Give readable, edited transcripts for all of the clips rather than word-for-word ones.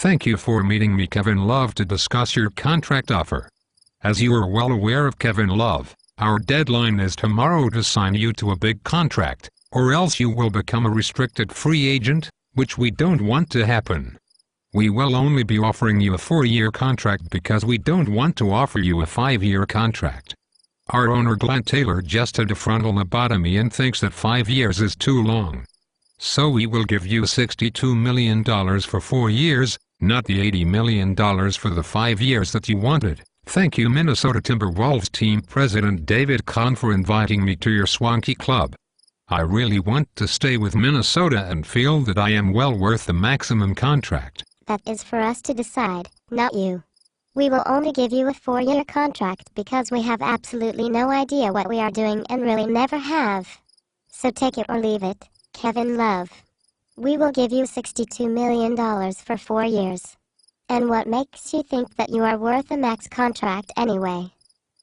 Thank you for meeting me, Kevin Love, to discuss your contract offer. As you are well aware of, Kevin Love, our deadline is tomorrow to sign you to a big contract, or else you will become a restricted free agent, which we don't want to happen. We will only be offering you a 4-year contract because we don't want to offer you a 5-year contract. Our owner Glenn Taylor just had a frontal lobotomy and thinks that 5 years is too long. So we will give you $62 million for 4 years, not the $80 million for the 5 years that you wanted. Thank you, Minnesota Timberwolves team president David Kahn, for inviting me to your swanky club. I really want to stay with Minnesota and feel that I am well worth the maximum contract. That is for us to decide, not you. We will only give you a 4-year contract because we have absolutely no idea what we are doing and really never have. So take it or leave it, Kevin Love. We will give you $62 million for 4 years. And what makes you think that you are worth a max contract anyway?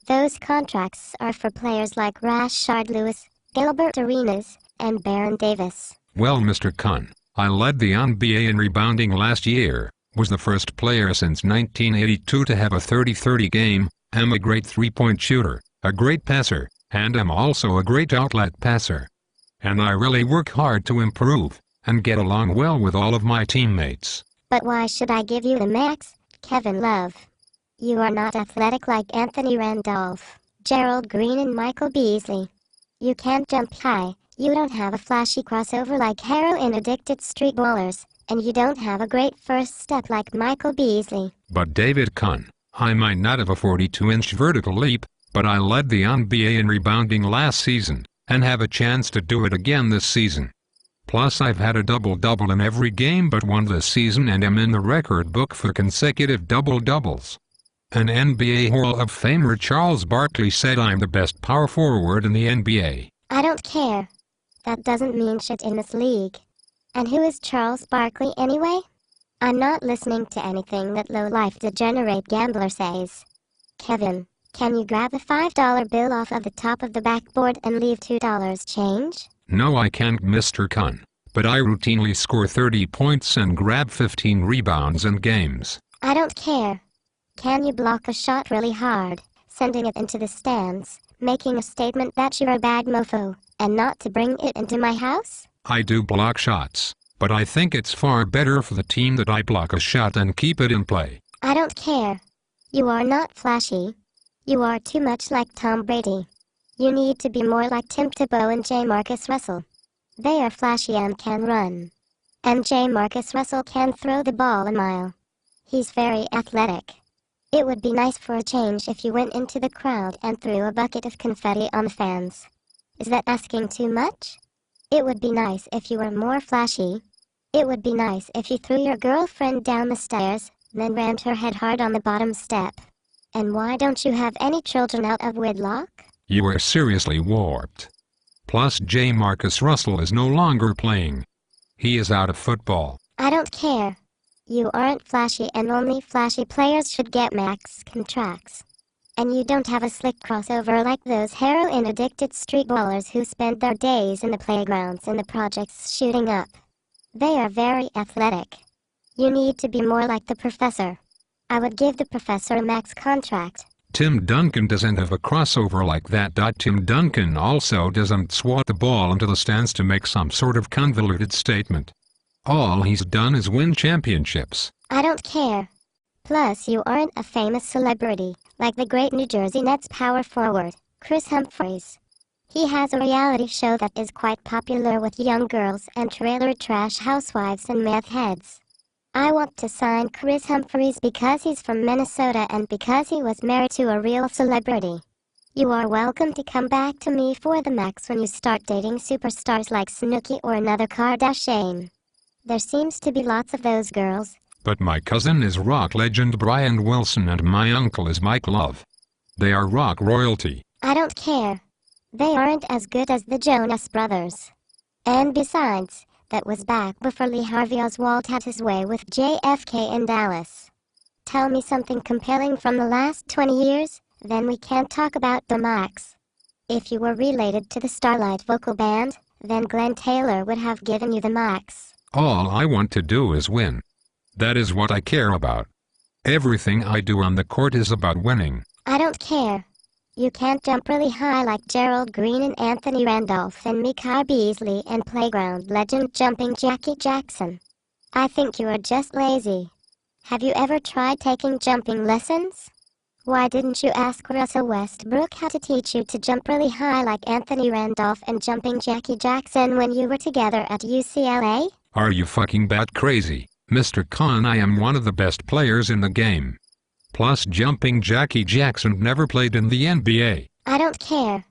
Those contracts are for players like Rashard Lewis, Gilbert Arenas, and Baron Davis. Well, Mr. Kahn, I led the NBA in rebounding last year, was the first player since 1982 to have a 30-30 game, am a great three-point shooter, a great passer, and am also a great outlet passer. And I really work hard to improve, and get along well with all of my teammates. But why should I give you the max, Kevin Love? You are not athletic like Anthony Randolph, Gerald Green and Michael Beasley. You can't jump high, you don't have a flashy crossover like heroin-addicted street ballers, and you don't have a great first step like Michael Beasley. But David Kahn, I might not have a 42-inch vertical leap, but I led the NBA in rebounding last season, and have a chance to do it again this season. Plus I've had a double-double in every game but one this season and am in the record book for consecutive double-doubles. An NBA Hall of Famer Charles Barkley said I'm the best power forward in the NBA. I don't care. That doesn't mean shit in this league. And who is Charles Barkley anyway? I'm not listening to anything that low-life degenerate gambler says. Kevin, can you grab a $5 bill off of the top of the backboard and leave $2 change? No, I can't, Mr. Kahn, but I routinely score 30 points and grab 15 rebounds in games. I don't care. Can you block a shot really hard, sending it into the stands, making a statement that you're a bad mofo, and not to bring it into my house? I do block shots, but I think it's far better for the team that I block a shot and keep it in play. I don't care. You are not flashy. You are too much like Tom Brady. You need to be more like Tim Tebow and J. Marcus Russell. They are flashy and can run. And J. Marcus Russell can throw the ball a mile. He's very athletic. It would be nice for a change if you went into the crowd and threw a bucket of confetti on the fans. Is that asking too much? It would be nice if you were more flashy. It would be nice if you threw your girlfriend down the stairs, then rammed her head hard on the bottom step. And why don't you have any children out of wedlock? You are seriously warped. Plus J. Marcus Russell is no longer playing. He is out of football. I don't care. You aren't flashy and only flashy players should get max contracts. And you don't have a slick crossover like those heroin-addicted street ballers who spend their days in the playgrounds and the projects shooting up. They are very athletic. You need to be more like the professor. I would give the professor a max contract. Tim Duncan doesn't have a crossover like that. Tim Duncan also doesn't swat the ball into the stands to make some sort of convoluted statement. All he's done is win championships. I don't care. Plus you aren't a famous celebrity, like the great New Jersey Nets power forward, Chris Humphries. He has a reality show that is quite popular with young girls and trailer trash housewives and meth heads. I want to sign Chris Humphries because he's from Minnesota and because he was married to a real celebrity. You are welcome to come back to me for the max when you start dating superstars like Snooki or another Kardashian. There seems to be lots of those girls. But my cousin is rock legend Brian Wilson and my uncle is Mike Love. They are rock royalty. I don't care. They aren't as good as the Jonas Brothers. And besides, that was back before Lee Harvey Oswald had his way with JFK in Dallas. Tell me something compelling from the last 20 years, then we can talk about the max. If you were related to the Starlight Vocal Band, then Glenn Taylor would have given you the max. All I want to do is win. That is what I care about. Everything I do on the court is about winning. I don't care. You can't jump really high like Gerald Green and Anthony Randolph and Mekhi Beasley and playground legend jumping Jackie Jackson. I think you are just lazy. Have you ever tried taking jumping lessons? Why didn't you ask Russell Westbrook how to teach you to jump really high like Anthony Randolph and jumping Jackie Jackson when you were together at UCLA? Are you fucking bat crazy, Mr. Kahn? I am one of the best players in the game. Plus jumping Jackie Jackson never played in the NBA. I don't care.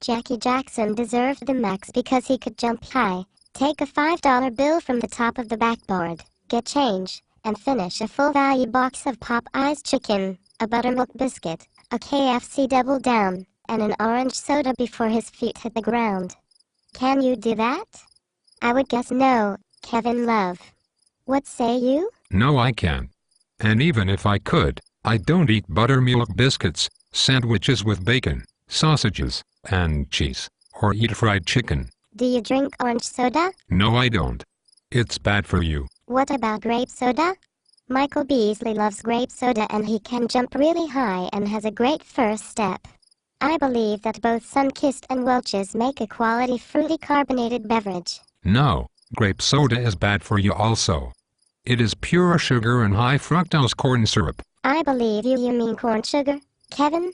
Jackie Jackson deserved the max because he could jump high, take a $5 bill from the top of the backboard, get change, and finish a full value box of Popeye's chicken, a buttermilk biscuit, a KFC Double Down, and an orange soda before his feet hit the ground. Can you do that? I would guess no, Kevin Love. What say you? No, I can't. And even if I could, I don't eat buttermilk biscuits, sandwiches with bacon, sausages, and cheese, or eat fried chicken. Do you drink orange soda? No, I don't. It's bad for you. What about grape soda? Michael Beasley loves grape soda and he can jump really high and has a great first step. I believe that both Sunkist and Welch's make a quality fruity carbonated beverage. No, grape soda is bad for you also. It is pure sugar and high fructose corn syrup. I believe you mean corn sugar, Kevin?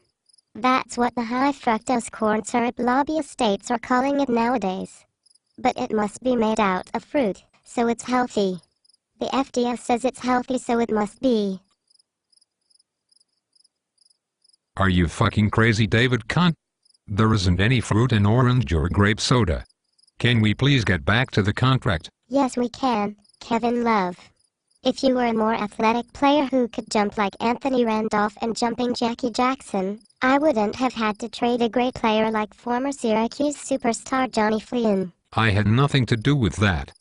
That's what the high fructose corn syrup lobby states are calling it nowadays. But it must be made out of fruit, so it's healthy. The FDA says it's healthy, so it must be. Are you fucking crazy, David Kahn? There isn't any fruit in orange or grape soda. Can we please get back to the contract? Yes, we can, Kevin Love. If you were a more athletic player who could jump like Anthony Randolph and jumping Jackie Jackson, I wouldn't have had to trade a great player like former Syracuse superstar Johnny Flynn. I had nothing to do with that.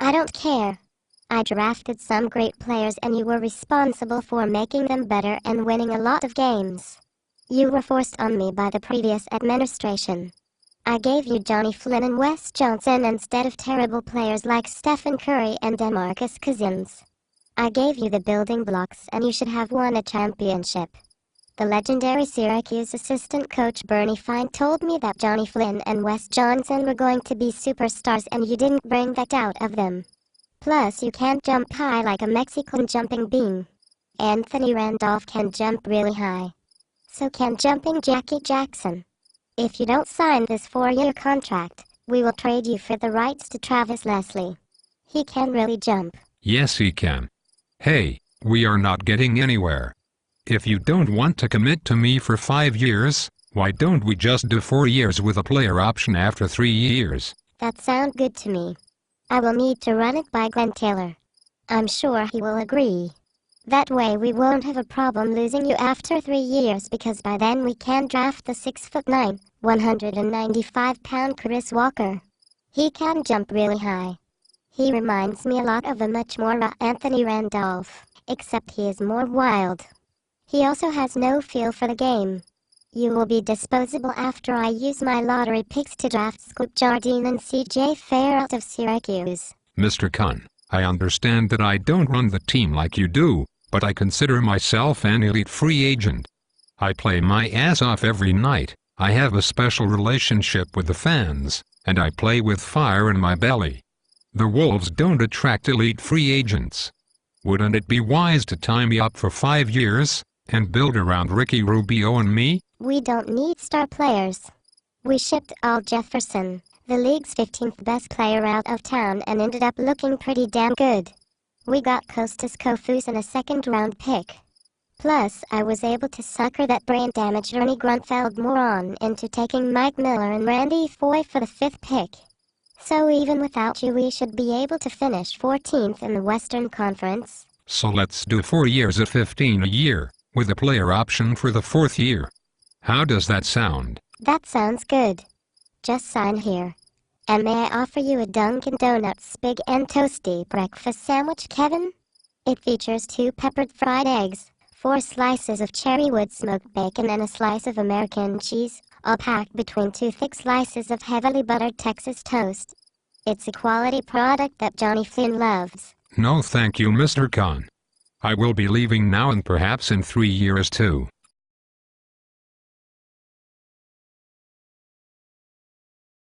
I don't care. I drafted some great players and you were responsible for making them better and winning a lot of games. You were forced on me by the previous administration. I gave you Johnny Flynn and Wes Johnson instead of terrible players like Stephen Curry and DeMarcus Cousins. I gave you the building blocks and you should have won a championship. The legendary Syracuse assistant coach Bernie Fine told me that Johnny Flynn and Wes Johnson were going to be superstars and you didn't bring that out of them. Plus you can't jump high like a Mexican jumping bean. Anthony Randolph can jump really high. So can jumping Jackie Jackson. If you don't sign this 4-year contract, we will trade you for the rights to Travis Leslie. He can really jump. Yes, he can. Hey, we are not getting anywhere. If you don't want to commit to me for 5 years, why don't we just do 4 years with a player option after 3 years? That sounds good to me. I will need to run it by Glenn Taylor. I'm sure he will agree. That way we won't have a problem losing you after 3 years because by then we can draft the 6'9", 195-pound Chris Walker. He can jump really high. He reminds me a lot of a much more raw Anthony Randolph, except he is more wild. He also has no feel for the game. You will be disposable after I use my lottery picks to draft Scoop Jardine and CJ Fair out of Syracuse. Mr. Kahn, I understand that I don't run the team like you do, but I consider myself an elite free agent. I play my ass off every night, I have a special relationship with the fans, and I play with fire in my belly. The Wolves don't attract elite free agents. Wouldn't it be wise to tie me up for 5 years, and build around Ricky Rubio and me? We don't need star players. We shipped Al Jefferson, the league's 15th best player, out of town and ended up looking pretty damn good. We got Kostas Kofus and a second-round pick. Plus, I was able to sucker that brain-damaged Ernie Grunfeld moron into taking Mike Miller and Randy Foye for the 5th pick. So even without you we should be able to finish 14th in the Western Conference. So let's do 4 years at $15 a year, with a player option for the 4th year. How does that sound? That sounds good. Just sign here. And may I offer you a Dunkin' Donuts Big and Toasty breakfast sandwich, Kevin? It features 2 peppered fried eggs, 4 slices of cherry wood smoked bacon and a slice of American cheese, all packed between 2 thick slices of heavily buttered Texas toast. It's a quality product that Johnny Flynn loves. No thank you, Mr. Kahn. I will be leaving now and perhaps in 3 years too.